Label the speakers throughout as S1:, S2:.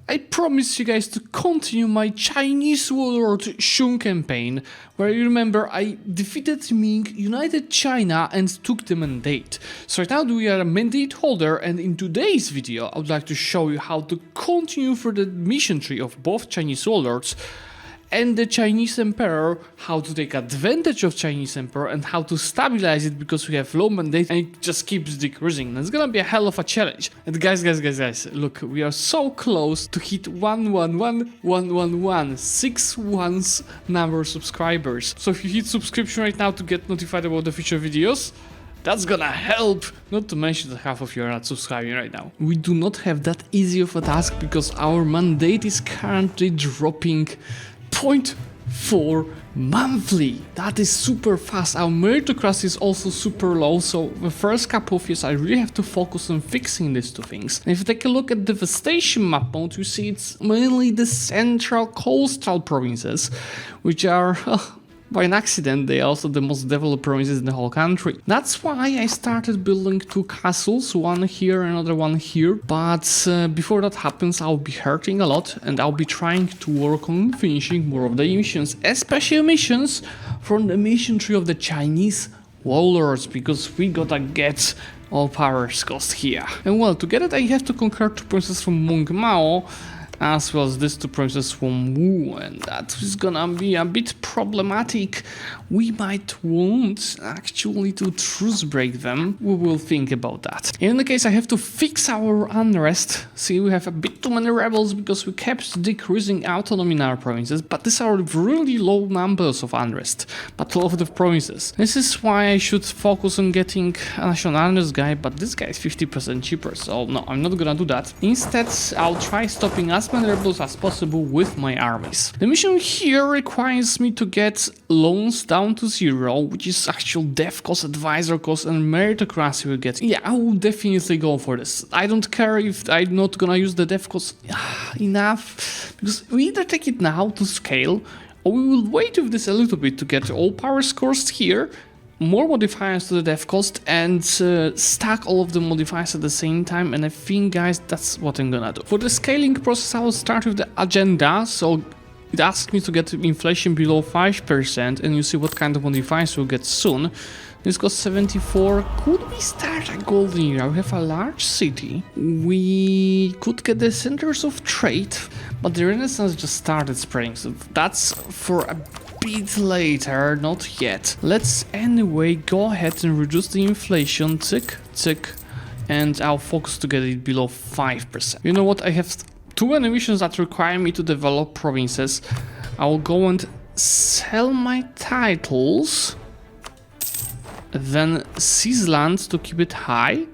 S1: I promised you guys to continue my Chinese warlord Shun campaign, where you remember I defeated Ming, united China and took the mandate. So right now we are a mandate holder, and in today's video I would like to show you how to continue for the mission tree of both Chinese warlords and the Chinese Emperor, how to take advantage of Chinese Emperor and how to stabilize it because we have low mandate and it just keeps decreasing. It's gonna be a hell of a challenge. And guys, look, we are so close to hit 111 6 ones number of subscribers. So if you hit subscription right now to get notified about the future videos, that's gonna help, not to mention that half of you are not subscribing right now. We do not have that easy of a task because our mandate is currently dropping 0.4 monthly. That is super fast. Our meritocracy is also super low, so the first couple of years I really have to focus on fixing these two things. And if you take a look at devastation map mode, you see it's mainly the central coastal provinces, which are by an accident, they are also the most developed provinces in the whole country. That's why I started building two castles, one here, another one here. But before that happens, I'll be hurting a lot and I'll be trying to work on finishing more of the missions, especially missions from the mission tree of the Chinese warlords, because we gotta get all powers cost here. And well, to get it, I have to conquer two provinces from Meng Mao, as well as this two provinces from Wu, and that is gonna be a bit problematic. We might want actually to truce break them. We will think about that. In the case, I have to fix our unrest. See, we have a bit too many rebels because we kept decreasing autonomy in our provinces, but these are really low numbers of unrest, but all of the provinces. This is why I should focus on getting a national unrest guy, but this guy is 50% cheaper, so no, I'm not gonna do that. Instead, I'll try stopping as many rebels as possible with my armies. The mission here requires me to get loans down to 0, which is actual dev cost, advisor cost, and meritocracy we get. Yeah, I will definitely go for this. I don't care if I'm not gonna use the dev cost enough, because we either take it now to scale, or we will wait with this a little bit to get all power scores here, more modifiers to the dev cost, and stack all of the modifiers at the same time. And I think, guys, that's what I'm gonna do. For the scaling process, I will start with the agenda. So it asks me to get inflation below 5%, and you see what kind of modifiers we'll get soon. This costs 74. Could we start a golden era? We have a large city. We could get the centers of trade, but the Renaissance just started spreading, so that's for a bit later, not yet. Let's anyway go ahead and reduce the inflation, tick, tick, and I'll focus to get it below 5%. You know what? I have two missions that require me to develop provinces. I will go and sell my titles, then seize land to keep it high,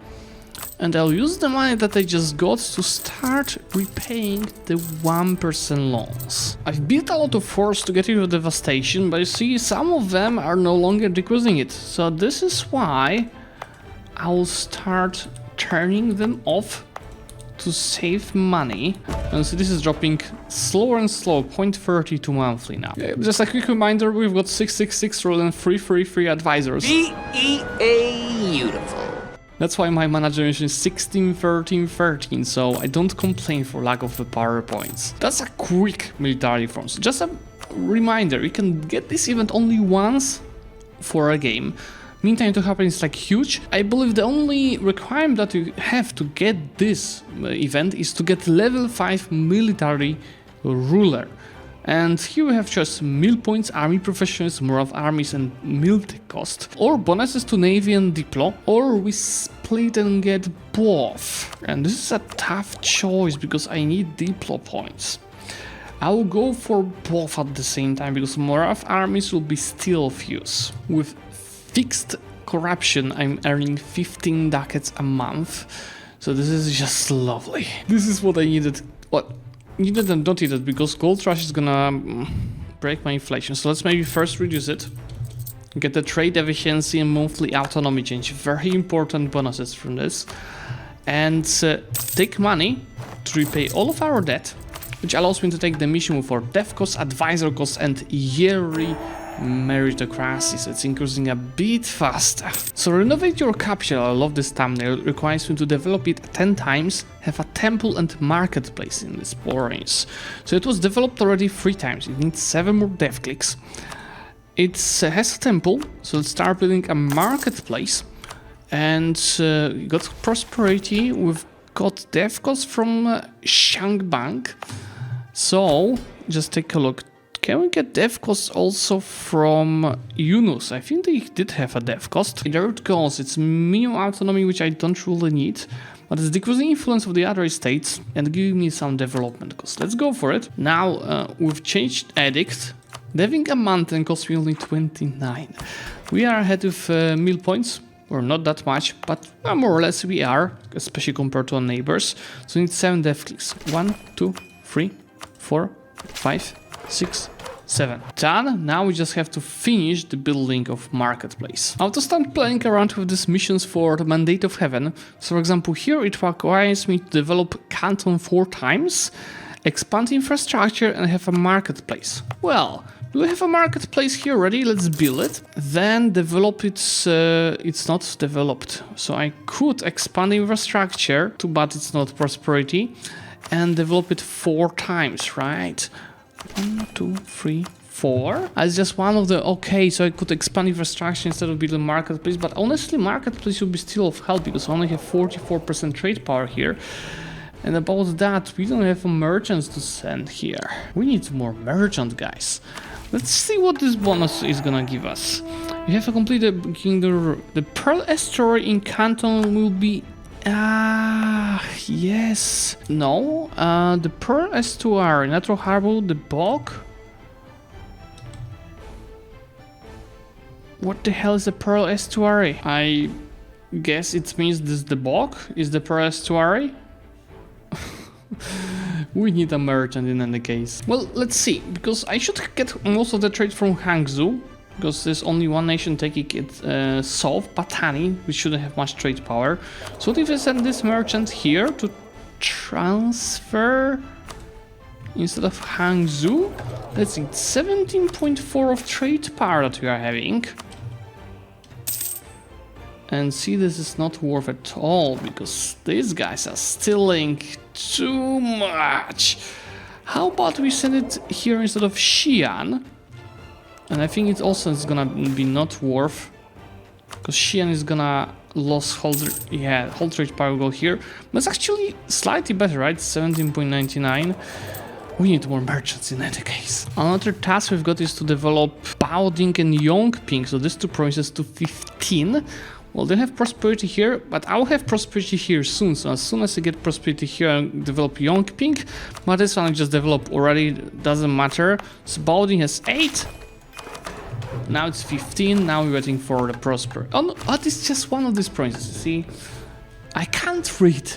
S1: and I'll use the money that I just got to start repaying the 1% loans. I've built a lot of force to get rid of devastation, but you see, some of them are no longer decreasing it. So this is why I'll start turning them off to save money. And so this is dropping slower and slower, 0.32 monthly now. Just a quick reminder, we've got 666 rule and 333 advisors.
S2: Beautiful.
S1: That's why my mana generation is 16, 13, 13, so I don't complain for lack of the power points. That's a quick military front. So just a reminder, you can get this event only once for a game. Meantime to happen is like huge. I believe the only requirement that you have to get this event is to get level 5 military ruler. And here we have just mill points, army professionals, more of armies, and mill cost, or bonuses to navy and diplo, or we split and get both. And this is a tough choice because I need diplo points. I will go for both at the same time because more of armies will be still of use. With fixed corruption, I'm earning 15 ducats a month, so this is just lovely. This is what I needed. What? Needed and don't need it, because gold rush is gonna break my inflation. So let's maybe first reduce it, get the trade efficiency and monthly autonomy change, very important bonuses from this, and take money to repay all of our debt, which allows me to take the mission for dev cost, advisor cost, and yearly meritocracy, so it's increasing a bit faster. So renovate your capital, I love this thumbnail, requires you to develop it 10 times, have a temple and marketplace in this province. So it was developed already 3 times, it needs 7 more dev clicks. It has a temple, so let's start building a marketplace. And got prosperity, we've got dev costs from Shangbang. So just take a look. Can we get dev costs also from Yunus? I think they did have a dev cost. There it goes, it's minimum autonomy, which I don't really need, but it's decreasing influence of the other states and giving me some development costs. Let's go for it. Now we've changed edict. Deving a mountain costs me only 29. We are ahead with mill points, or not that much, but more or less we are, especially compared to our neighbors. So we need 7 dev clicks. 1, 2, 3, 4, 5, 6, 7. Done. Now we just have to finish the building of marketplace. I have to start playing around with these missions for the Mandate of Heaven. So for example, here it requires me to develop Canton 4 times, expand infrastructure and have a marketplace. Well, do we have a marketplace here already? Let's build it. Then develop it. It's not developed. So I could expand infrastructure, too bad it's not prosperity, and develop it 4 times, right? 1, 2, 3, 4. As just one of the... Okay, so I could expand infrastructure instead of building marketplace, but honestly marketplace would be still of help because I only have 44% trade power here. And about that, we don't have merchants to send here. We need more merchant, guys. Let's see what this bonus is gonna give us. You have completed the Pearl Estuary in Canton will be... yes. No, the Pearl Estuary, Natural Harbor, the bog. What the hell is the Pearl Estuary? I guess it means this the bog is the Pearl Estuary. We need a merchant in any case. Well, let's see, because I should get most of the trade from Hangzhou, because there's only one nation taking it solved, Patani, which shouldn't have much trade power. So what if I send this merchant here to transfer instead of Hangzhou? Let's see, 17.4 of trade power that we are having. And see, this is not worth at all, because these guys are stealing too much. How about we send it here instead of Xi'an? And I think it also is gonna be not worth, because Xi'an is gonna lose whole trade power go here. But it's actually slightly better, right? 17.99. We need more merchants in any case. Another task we've got is to develop Baoding and Yongping, so these 2 provinces to 15. Well, they have prosperity here, but I'll have prosperity here soon. So as soon as I get prosperity here, I'll develop Yongping. But this one I just developed already, doesn't matter. So Baoding has 8. Now it's 15, now we're waiting for the prosper. Oh no, it's just one of these provinces, see? I can't read.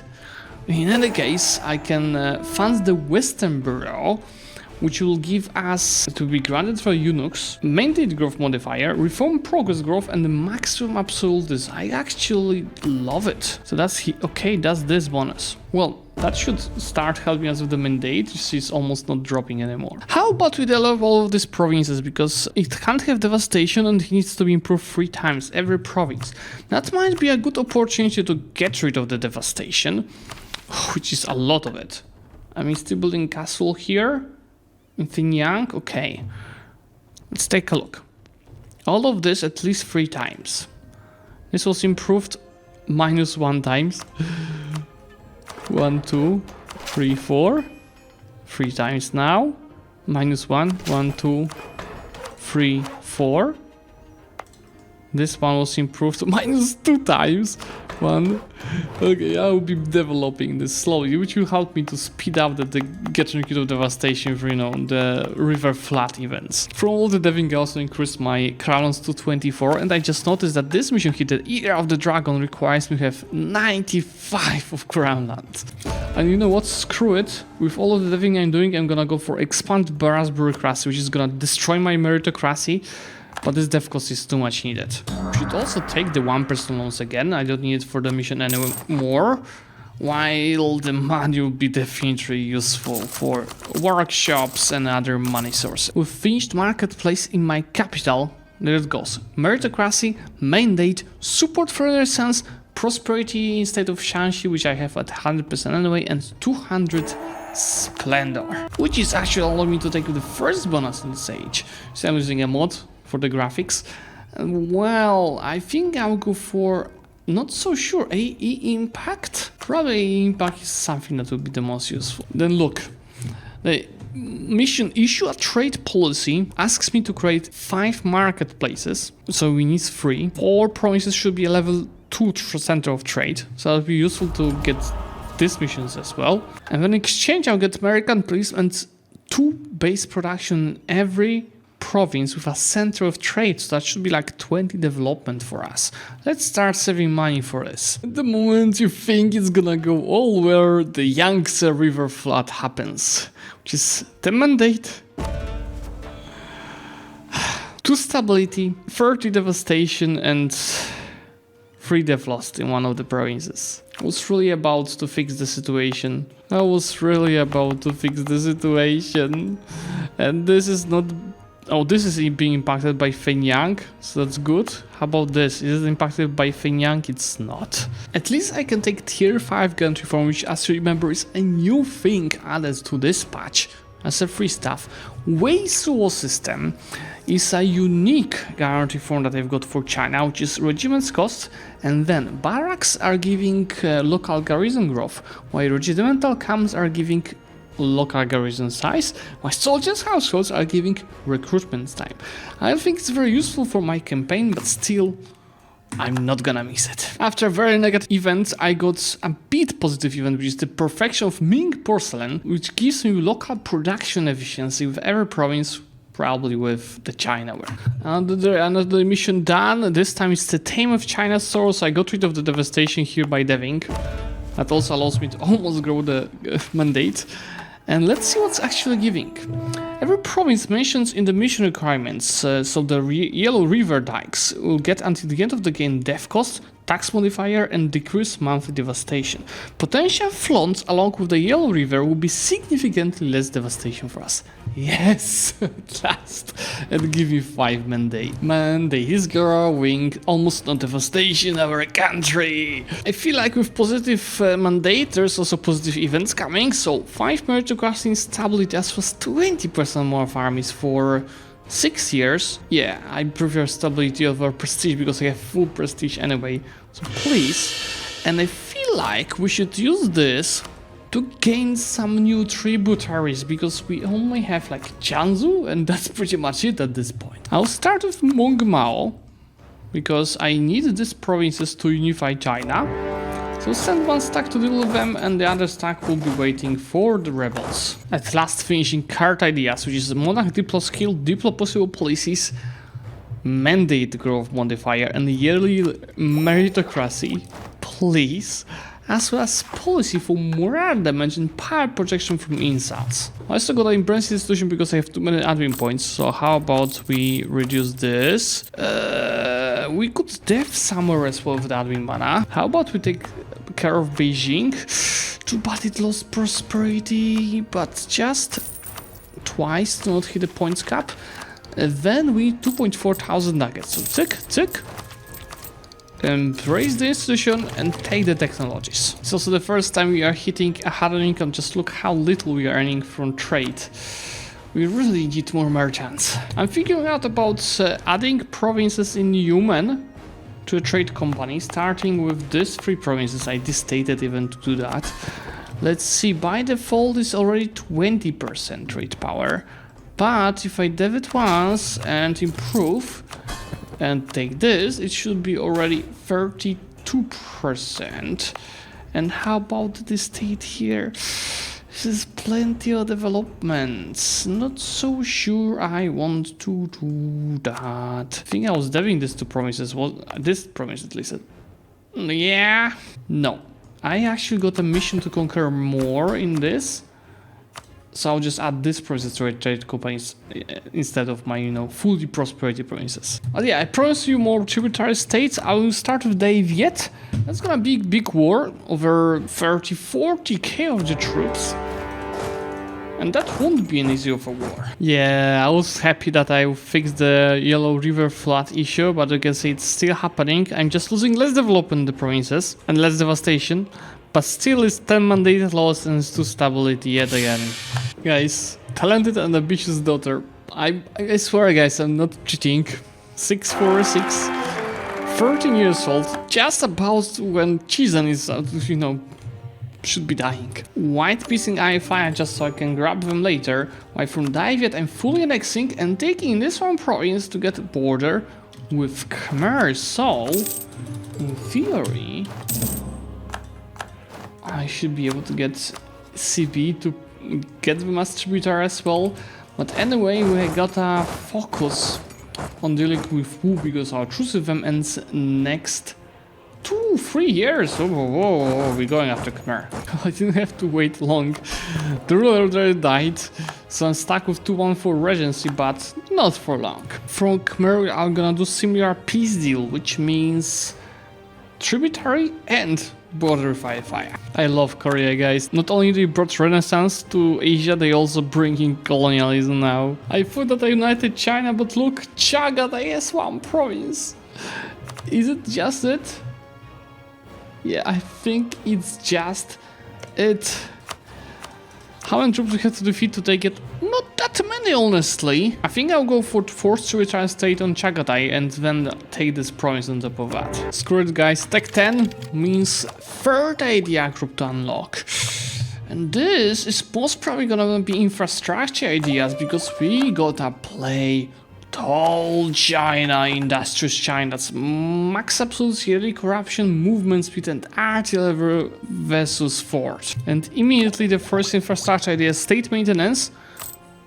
S1: In any case, I can fund the Western Bureau, which will give us to be granted for Unix, maintain growth modifier, reform progress growth, and the maximum absolutism. I actually love it. So that's okay, that's this bonus. Well, that should start helping us with the mandate. You see, it's almost not dropping anymore. How about we develop all of these provinces, because it can't have devastation and it needs to be improved 3 times every province. That might be a good opportunity to get rid of the devastation, which is a lot of it. I'm still building castle here. In Xinjiang, okay. Let's take a look. All of this at least 3 times. This was improved -1 times. 1, 2, 3, 4. 3 times now. -1, 1, 2, 3, 4. This one was improved -2 times. 1. Okay, I will be developing this slowly, which will help me to speed up the getting rid of devastation for, you know, the river flood events. From all the deving, I also increased my crowns to 24, and I just noticed that this mission here, the Ear of the Dragon, requires me to have 95 of crown lands. And you know what? Screw it. With all of the deving I'm doing, I'm gonna go for expand Barras bureaucracy, which is gonna destroy my meritocracy. But this dev cost is too much needed. Should also take the 1% loans again. I don't need it for the mission anymore. while the money will be definitely useful for workshops and other money sources. With finished marketplace in my capital, there it goes. Meritocracy, mandate, support for Renaissance, prosperity instead of Shanxi, which I have at 100% anyway, and 200 splendor, which is actually allowing me to take the first bonus in this age. So I'm using a mod for the graphics. Well, I think I'll go for, not so sure, AE impact? Probably AE impact is something that would be the most useful. Then look, the mission issue a trade policy asks me to create 5 marketplaces, so we need 3. 4 provinces should be a level 2 center of trade, so it'll be useful to get these missions as well. And then in exchange I'll get American police and 2 base production in every province with a center of trade, so that should be like 20 development for us. Let's start saving money for this. At the moment you think it's gonna go all where the Yangtze River flood happens, which is the mandate. 2 stability, 30 devastation, and 3 dev lost in one of the provinces. I was really about to fix the situation. And this is not... Oh, this is being impacted by Fenyang, so that's good. How about this? Is it impacted by Fenyang? It's not. At least I can take tier 5 gun reform, which, as you remember, is a new thing added to this patch as a free stuff. Weisuo system is a unique guarantee form that I've got for China, which is regiment's cost, and then barracks are giving local garrison growth, while regimental camps are giving local garrison size, while soldiers' households are giving recruitment time. I think it's very useful for my campaign, but still, I'm not gonna miss it. After a very negative event, I got a bit positive event, which is the perfection of Ming porcelain, which gives me local production efficiency with every province, probably with the Chinaware. Another mission done. This time it's the Tame of China source. I got rid of the devastation here by deving. That also allows me to almost grow the mandate. And let's see what's actually giving. Every province mentions in the mission requirements, so the Yellow River dikes will get until the end of the game death cost, tax modifier, and decrease monthly devastation. Potential floods along with the Yellow River will be significantly less devastation for us. Yes, at last. And give me 5 mandate. Mandate is growing, almost no devastation in our country. I feel like with positive mandate, there's also positive events coming. So 5 meritocracy stability as well as 20% more of armies for 6 years. Yeah, I prefer stability over prestige because I have full prestige anyway. So please. And I feel like we should use this to gain some new tributaries, because we only have like Jiangsu and that's pretty much it at this point. I'll start with Mongmao because I need these provinces to unify China. So send 1 stack to deal with them and the other stack will be waiting for the rebels. At last finishing card ideas, which is monarch diplo skill, diplo possible policies, mandate growth modifier, and yearly meritocracy, please. As well as policy for morale damage and power projection from insults. I also got an impressive institution because I have too many admin points, so how about we reduce this? We could dev somewhere as well with the admin mana. How about we take care of Beijing? Too bad it lost prosperity, but just twice to not hit the points cap. Then we 2,400 nuggets, so tick. Embrace the institution and take the technologies. It's also the first time we are hitting a hard income. Just look how little we are earning from trade. We really need more merchants. I'm figuring out about adding provinces in Yumen to a trade company, starting with these 3 provinces. I destated even to do that. Let's see, by default it's already 20% trade power. But if I dev it once and improve, and take this, it should be already 32%. And how about the state here? This is plenty of developments. Not so sure I want to do that. I think I was deving this to promises. Well, this promise at least. Yeah. No. I actually got a mission to conquer more in this. So I'll just add this process to trade companies instead of my, fully prosperity provinces. But yeah, I promise you more tributary states. I will start with the Viet. That's gonna be a big war, over 30-40k of the troops. And that won't be an easy of a war. Yeah, I was happy that I fixed the Yellow River flood issue, but you can see it's still happening. I'm just losing less development in the provinces and less devastation. But still it's 10 mandated loss and it's 2 stability yet again. Guys, talented and ambitious daughter. I swear guys, I'm not cheating. 646, 13 years old, just about when Chizen is, should be dying. White piecing I5 just so I can grab them later. While from Daviet I'm fully annexing and taking this one province to get a border with Khmer. So, in theory, I should be able to get CB to get them as tributary as well. But anyway, we gotta focus on dealing with Wu because our truce with them ends next 2-3 years. Oh, we're going after Khmer. I didn't have to wait long. The ruler already died, so I'm stuck with 214 regency, but not for long. From Khmer, I'm gonna do similar peace deal, which means tributary and border fire. I love Korea, guys. Not only they brought Renaissance to Asia, they also bring in colonialism now. I thought that I united China, but look, Chagatai is one province. Is it just it? Yeah, I think it's just it. How many troops we have to defeat to take it? Not that many, honestly. I think I'll go for the fourth tributary state on Chagatai and then take this province on top of that. Screw it, guys. Tech 10 means third idea group to unlock. And this is most probably gonna be infrastructure ideas because we gotta play tall China, industrious China. That's max absolutely corruption, movement speed and artillery versus fort. And immediately the first infrastructure idea is state maintenance,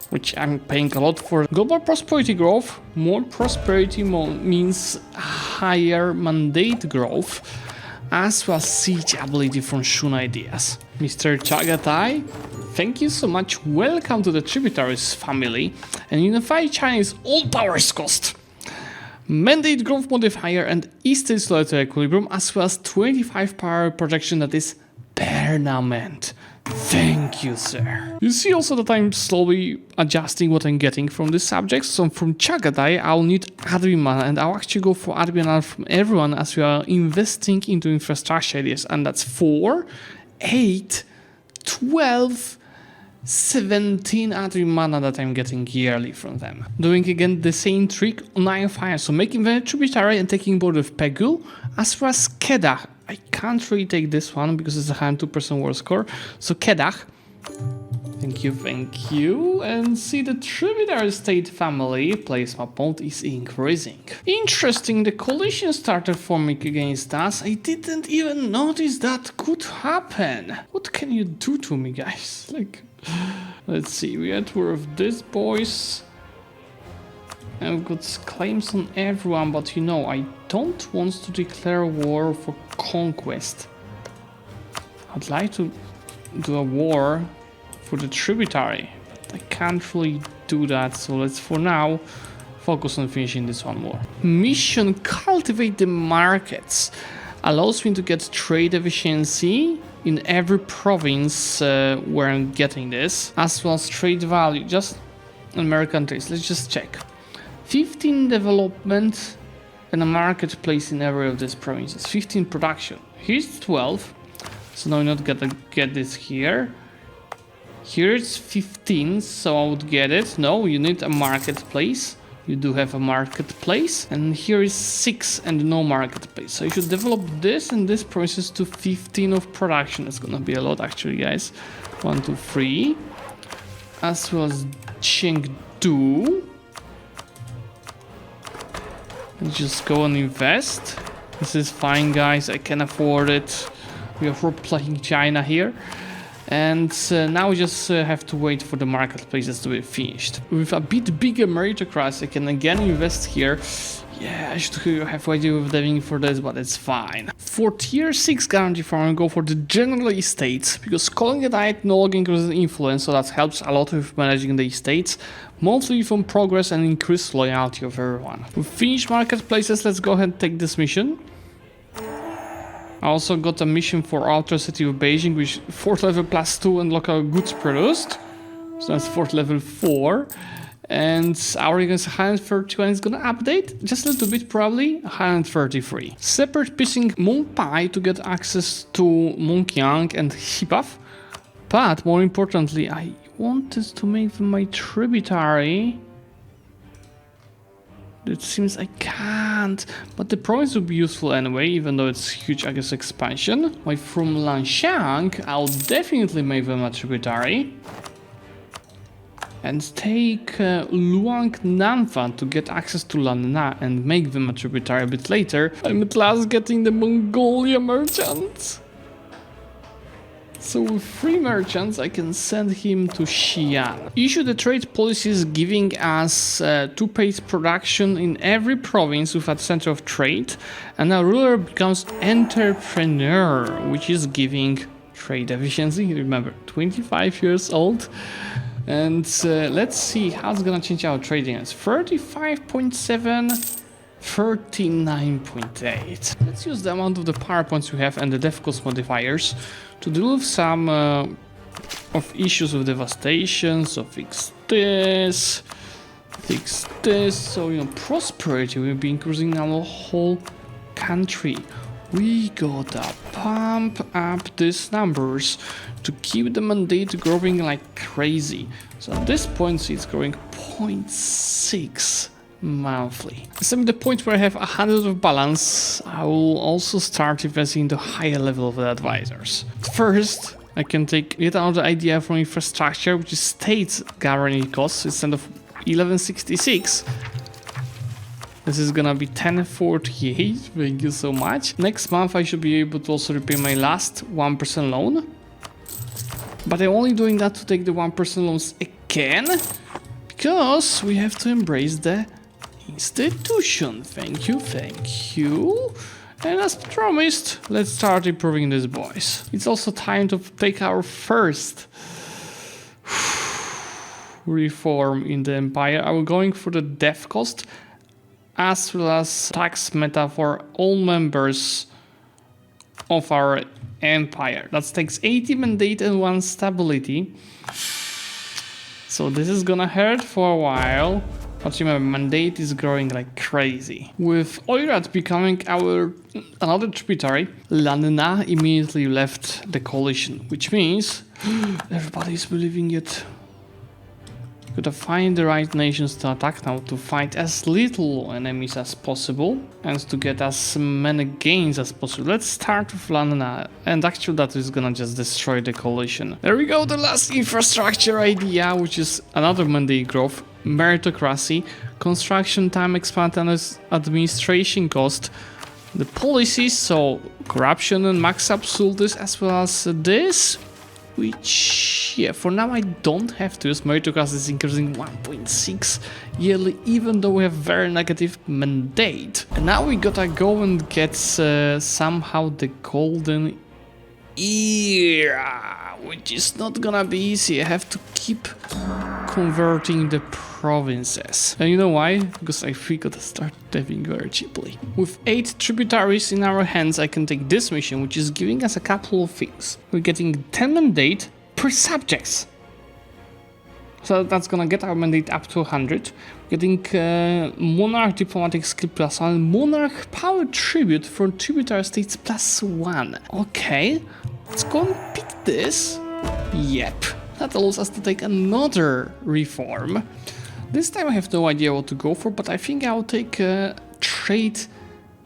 S1: which I'm paying a lot for. Global prosperity growth. More prosperity means higher mandate growth, as well as siege ability from Shun ideas. Mr. Chagatai, thank you so much. Welcome to the tributaries family. And unified China is all powers cost. Mandate growth modifier and East is low to equilibrium, as well as 25 power projection that is permanent. Thank you, sir. You see also that I'm slowly adjusting what I'm getting from this subject. So from Chagatai, I'll need admin mana, and I'll actually go for admin mana from everyone as we are investing into infrastructure ideas. And that's 4, 8, 12, 17 admin mana that I'm getting yearly from them. Doing again the same trick on IFI, so making them tributary and taking board with Pegul, as well as Kedah. I can't really take this one because it's a 102% war score. So Kedah, thank you. And see the tributary state family placement mode is increasing. Interesting, the coalition started forming against us. I didn't even notice that could happen. What can you do to me, guys? Like, let's see, we had war of these boys. And we've got claims on everyone, but I don't want to declare war for conquest. I'd like to do a war for the tributary. I can't really do that, so let's for now focus on finishing this one war. Mission cultivate the markets allows me to get trade efficiency in every province where I'm getting this, as well as trade value, just American trades. Let's just check. 15 development and a marketplace in every of these provinces. 15 production. Here's 12. So now we're not gonna get this here. Here it's 15, so I would get it. No, you need a marketplace. You do have a marketplace. And here is 6 and no marketplace. So you should develop this and this process to 15 of production. It's gonna be a lot actually, guys. 1, 2, 3. As well as Chengdu. And just go and invest. This is fine, guys. I can afford it. We are playing China here. And now we just have to wait for the marketplaces to be finished. With a bit bigger meritocracy, I can again invest here. Yeah, I should have waited with diving for this, but it's fine. For tier 6 guarantee farm, go for the general estates, because calling a diet no longer increases influence, so that helps a lot with managing the estates. Monthly from progress and increased loyalty of everyone. We finished marketplaces, let's go ahead and take this mission. I also got a mission for Outer City of Beijing, which 4th level +2 and local goods produced. So that's 4th level 4. And our 131 is gonna update just a little bit, probably 133. Separate piecing Mont Pai to get access to Monkyang and Hipaf. But more importantly, I wanted to make them my tributary. It seems I can't, but the province would be useful anyway, even though it's huge, I guess, expansion. Like from Lanshan, I'll definitely make them a tributary. And take Luang Nanfa to get access to Lanna and make them a tributary a bit later. I'm at last getting the Mongolia merchants. So with 3 merchants I can send him to Xi'an. Issue the trade policies giving us 2 paid production in every province with a center of trade. And a ruler becomes entrepreneur, which is giving trade efficiency. Remember, 25 years old. And let's see how it's gonna change our trading. It's 35.7, 39.8. Let's use the amount of the power points we have and the death cost modifiers to deal with some of issues with devastation. So fix this. So, you know, prosperity will be increasing our whole country. We gotta pump up these numbers to keep the mandate growing like crazy. So at this point, it's growing 0.6 monthly. Same the point where I have 100 of balance, I will also start investing in the higher level of the advisors. First, I can take yet another idea from infrastructure, which is state guaranteed costs instead of 1166. This is gonna be 1048, thank you so much. Next month I should be able to also repay my last 1% loan. But I'm only doing that to take the 1% loans again, because we have to embrace the institution. Thank you. And as promised, let's start improving these boys. It's also time to take our first reform in the empire. I'm going for the death cost, as well as tax meta for all members of our empire. That takes 80 mandate and 1 stability. So this is gonna hurt for a while. But remember, mandate is growing like crazy. With Oirat becoming our another tributary, Lanna immediately left the coalition, which means everybody's believing it. Gotta find the right nations to attack now to fight as little enemies as possible and to get as many gains as possible. Let's start with Lanna, and actually that is gonna just destroy the coalition. There we go, the last infrastructure idea, which is another mandate growth, meritocracy, construction time expand and administration cost, the policies, so corruption and max absolutes, as well as this. Which, yeah, for now I don't have to use. Meritocracy is increasing 1.6 yearly, even though we have very negative mandate. And now we gotta go and get somehow the golden era, which is not gonna be easy. I have to keep converting the provinces. And you know why? Because I figured to start deving very cheaply. With 8 tributaries in our hands, I can take this mission, which is giving us a couple of things. We're getting 10 mandate per subjects. So that's gonna get our mandate up to 100. Getting Monarch Diplomatic Skill +1, Monarch Power Tribute for tributary states +1. Okay, let's go and pick this. Yep, that allows us to take another reform. This time I have no idea what to go for, but I think I'll take trade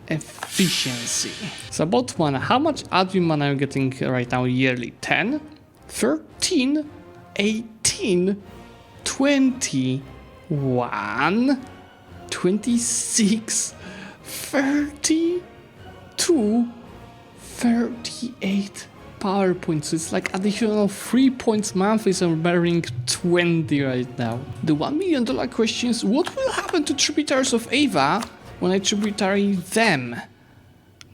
S1: efficiency. So about mana. How much admin mana am I getting right now yearly? 10, 13, 18, 21, 26, 32, 38 power points. So it's like additional 3 points monthly, so I'm bearing 20 right now. The $1 million question is, what will happen to tributaries of Ava when I tributary them?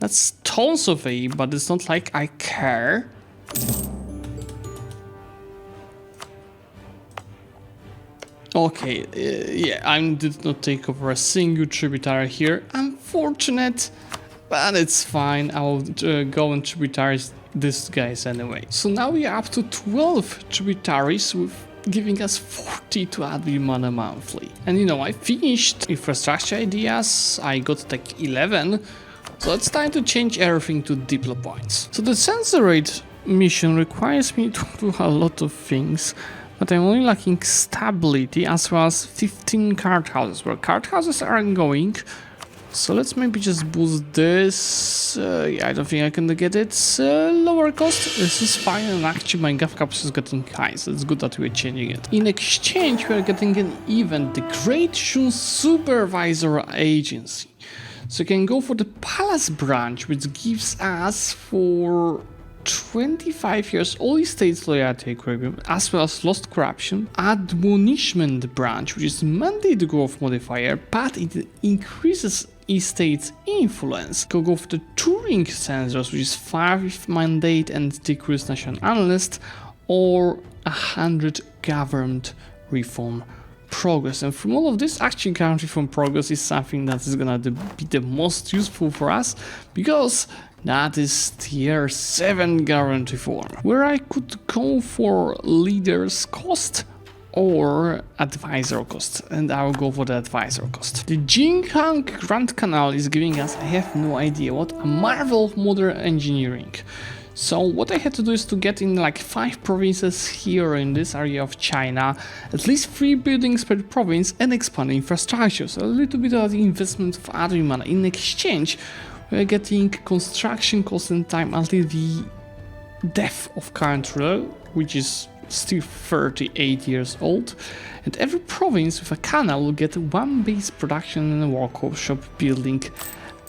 S1: That's tons of A, but it's not like I care. Okay, yeah, I did not take over a single tributary here. Unfortunate, but it's fine. I will go and tributaries these guys anyway. So now we are up to 12 tributaries with giving us 42 admin mana monthly. And you know, I finished infrastructure ideas. I got like 11. So it's time to change everything to diplo points. So the censorate mission requires me to do a lot of things. But I'm only lacking stability as well as 15 card houses, where card houses are going. So let's maybe just boost this. Yeah, I don't think I can get it. Lower cost, this is fine, and actually my gov capacity is getting high, so it's good that we're changing it. In exchange, we're getting an event, the Great Shun Supervisor Agency. So you can go for the Palace branch, which gives us for 25 years all estates loyalty equilibrium, as well as lost corruption. Admonishment branch, which is mandate growth modifier, but it increases estates influence. Go for the Turing sensors, which is 5 mandate and decrease national analyst, or 100 government reform progress. And from all of this, actually government reform progress is something that is gonna be the most useful for us, because that is tier 7 government reform, where I could go for leaders cost or advisor cost, and I will go for the advisor cost. The Jinghang Grand Canal is giving us, I have no idea what, a marvel of modern engineering. So what I had to do is to get in like 5 provinces here in this area of China, at least 3 buildings per province, and expand infrastructure. So a little bit of investment of admin mana. In exchange, we're getting construction cost and time until the death of current ruler, which is still 38 years old. And every province with a canal will get 1 base production and a workshop building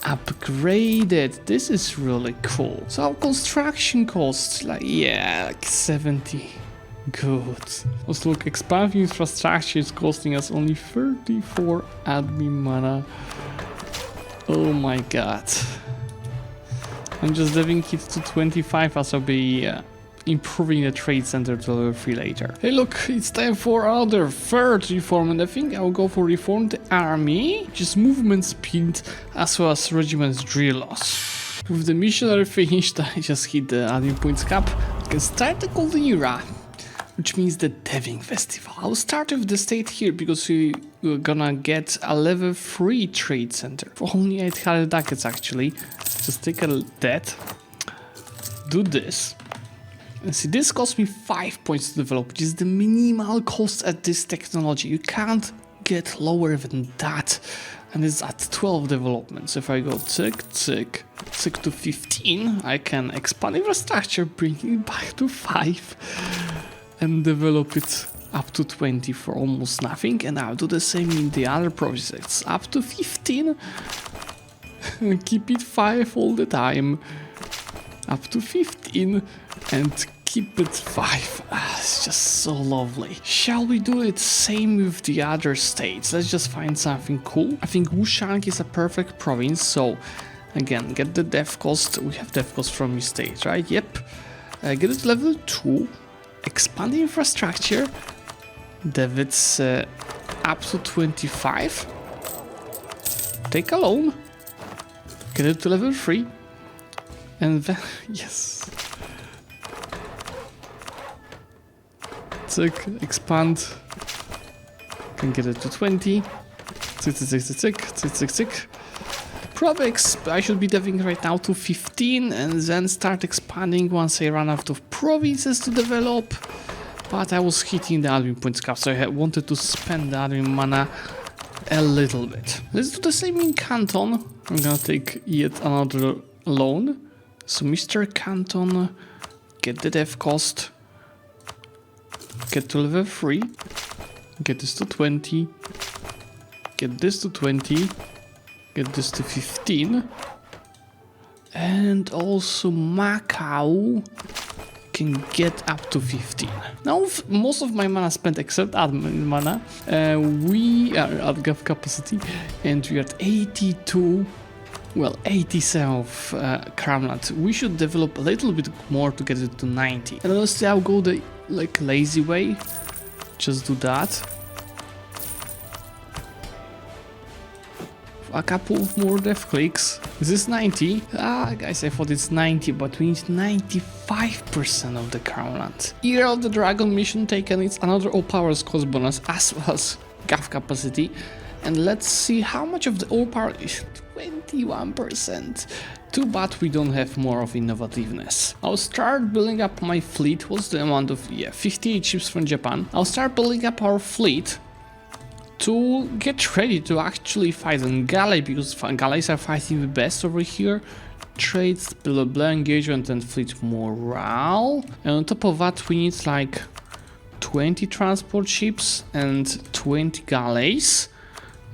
S1: upgraded. This is really cool. So our construction costs, like 70. Good. Also look, expanding infrastructure is costing us only 34 admin mana. Oh my god. I'm just leaving it to 25 as I'll be improving the trade center to level 3 later. Hey look, it's time for another 3rd reform, and I think I'll go for reform the army, which is movement speed as well as regiment's drill loss. With the missionary finished, I just hit the admin points cap. I can start the golden era, which means the Deving Festival. I'll start with the state here because we're gonna get a level 3 trade center for only 800 ducats actually. Just take that, do this. And see, this cost me 5 points to develop, which is the minimal cost at this technology. You can't get lower than that. And it's at 12 development. So if I go tick to 15, I can expand infrastructure, bring it back to 5, and develop it up to 20 for almost nothing. And I'll do the same in the other projects. Up to 15, and keep it 5 all the time. Up to 15, and keep it 5. It's just so lovely. Shall we do it same with the other states? Let's just find something cool. I think Wushang is a perfect province, so again, get the dev cost. We have dev cost from your state, right? Yep. Get it level 2, expand the infrastructure, dev it's up to 25, take a loan, get it to level 3, and then, yes. Tick, expand, can get it to 20, tick. Provex, I should be deving right now to 15 and then start expanding once I run out of provinces to develop. But I was hitting the admin points cap, so I wanted to spend the admin mana a little bit. Let's do the same in Canton. I'm gonna take yet another loan. So Mr. Canton, get the dev cost, get to level 3, get this to 20, get this to 20, get this to 15, and also Macau can get up to 15. Now most of my mana spent except admin mana, we are at gov capacity and we are at 82 Well, 87 of Cramland. We should develop a little bit more to get it to 90. And honestly, I'll go the like lazy way. Just do that. A couple of more death clicks. Is this 90? Ah, guys, I thought it's 90, but we need 95% of the Crownland. Year of the Dragon mission taken. It's another all powers cost bonus as well as gaff capacity. And let's see how much of the all power is. 21%. Too bad we don't have more of innovativeness. I'll start building up my fleet. What's the amount of... yeah, 58 ships from Japan. I'll start building up our fleet to get ready to actually fight on galley, because galleys are fighting the best over here. Trades, blah blah, engagement and fleet morale. And on top of that we need like 20 transport ships and 20 galleys.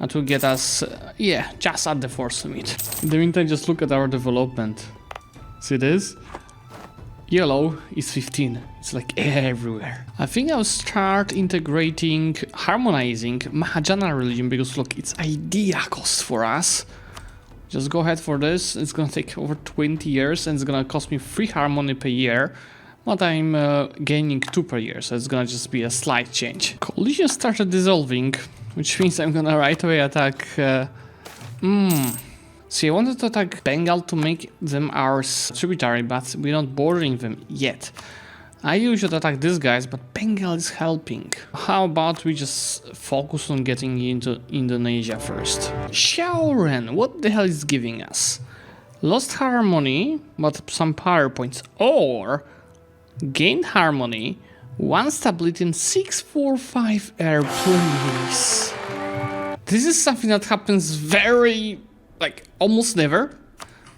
S1: That will get us, yeah, just at the force limit. In the meantime, just look at our development. See this? Yellow is 15. It's like everywhere. I think I'll start integrating, harmonizing Mahajana religion, because look, it's idea cost for us. Just go ahead for this. It's gonna take over 20 years and it's gonna cost me 3 harmony per year. But I'm gaining 2 per year, so it's gonna just be a slight change. Coalition started dissolving, which means I'm gonna right away attack... See, I wanted to attack Bengal to make them our tributary, but we're not bordering them yet. I should attack these guys, but Bengal is helping. How about we just focus on getting into Indonesia first? Shaoren, what the hell is giving us? Lost harmony, but some power points. Or gained harmony, 1 stability and 645 airplanes. This is something that happens very... like, almost never.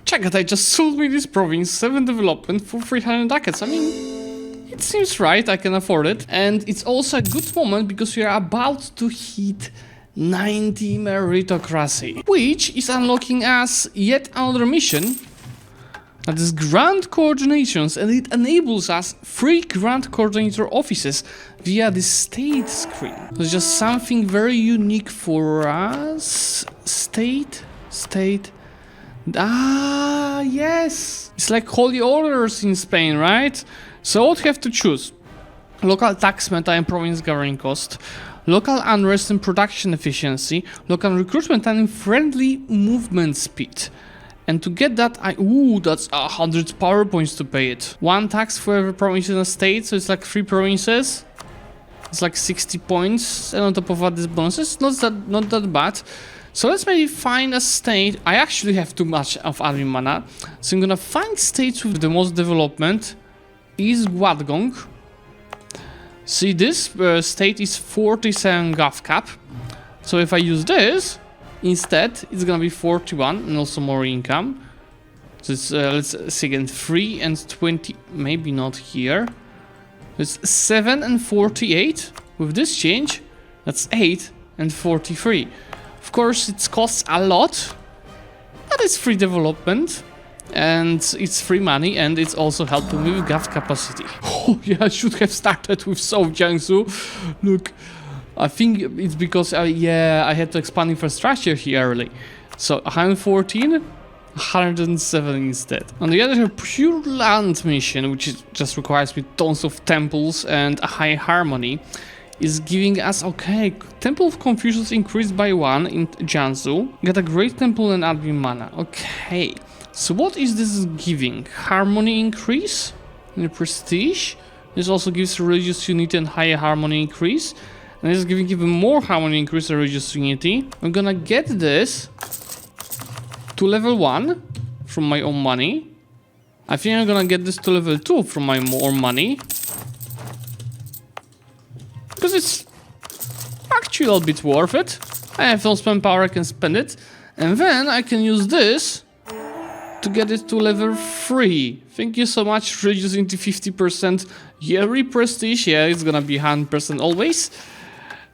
S1: Check it, I just sold me this province, 7 development for 300 ducats. I mean, it seems right, I can afford it. And it's also a good moment because we are about to hit 90 meritocracy, which is unlocking us yet another mission. That is Grand Coordinations, and it enables us 3 Grand Coordinator offices via the state screen. So it's just something very unique for us. State. Ah, yes! It's like holy orders in Spain, right? So what we have to choose? Local tax meta and province governing cost, local unrest and production efficiency, local recruitment and friendly movement speed. And to get that, that's 100 power points to pay it. 1 tax for every province in a state, so it's like 3 provinces. It's like 60 points, and on top of that, this bonuses. Not that bad. So let's maybe find a state. I actually have too much of admin mana, so I'm gonna find states with the most development. Is Guadgong. See, this state is 47 gaff cap. So if I use this instead, it's gonna be 41 and also more income. So it's let's see again, 3 and 20. Maybe not here. It's 7 and 48. With this change, that's 8 and 43. Of course, it costs a lot, but it's free development, and it's free money, and it's also helping me with gaff capacity. Oh yeah, I should have started with South Jiangsu. Look, I think it's because, I had to expand infrastructure here early. So 114, 107 instead. On the other hand, Pure Land mission, which just requires me tons of temples and a high harmony, is giving us, okay, Temple of Confucius increased by 1 in Jiangsu. Get a great temple and admin mana. Okay, so what is this giving? Harmony increase and prestige. This also gives religious unity and higher harmony increase. And this is giving even more harmony increase and religious unity. I'm gonna get this to level 1 from my own money. I think I'm gonna get this to level 2 from my own money. Because it's actually a little bit worth it. I have no spend power, I can spend it. And then I can use this to get it to level 3. Thank you so much, reducing to 50% yearly prestige. Yeah, it's gonna be 100% always.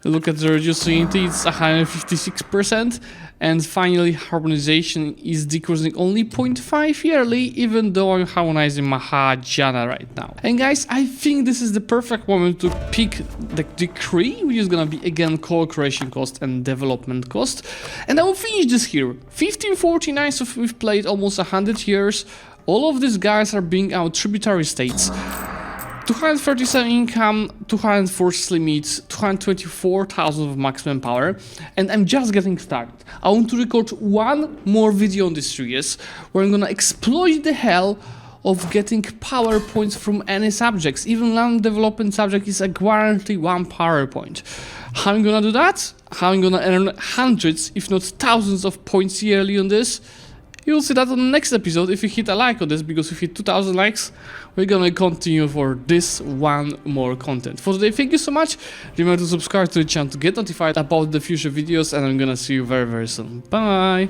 S1: Look at the reduced unity, it's 156%. And finally, harmonization is decreasing only 0.5 yearly, even though I'm harmonizing Mahajana right now. And guys, I think this is the perfect moment to pick the decree, which is gonna be again core creation cost and development cost. And I will finish this here. 1549, so we've played almost 100 years. All of these guys are being our tributary states. 237 income, 204 limits, 224,000 of maximum power, and I'm just getting started. I want to record one more video on this series where I'm gonna exploit the hell of getting power points from any subjects. Even land development subject is a guarantee 1 power point. How I'm gonna do that? How I'm gonna earn hundreds, if not thousands of points yearly on this? You'll see that on the next episode if you hit a like on this, because if you hit 2,000 likes, we're gonna continue for this one more content. For today, thank you so much. Remember to subscribe to the channel to get notified about the future videos, and I'm gonna see you very, very soon. Bye!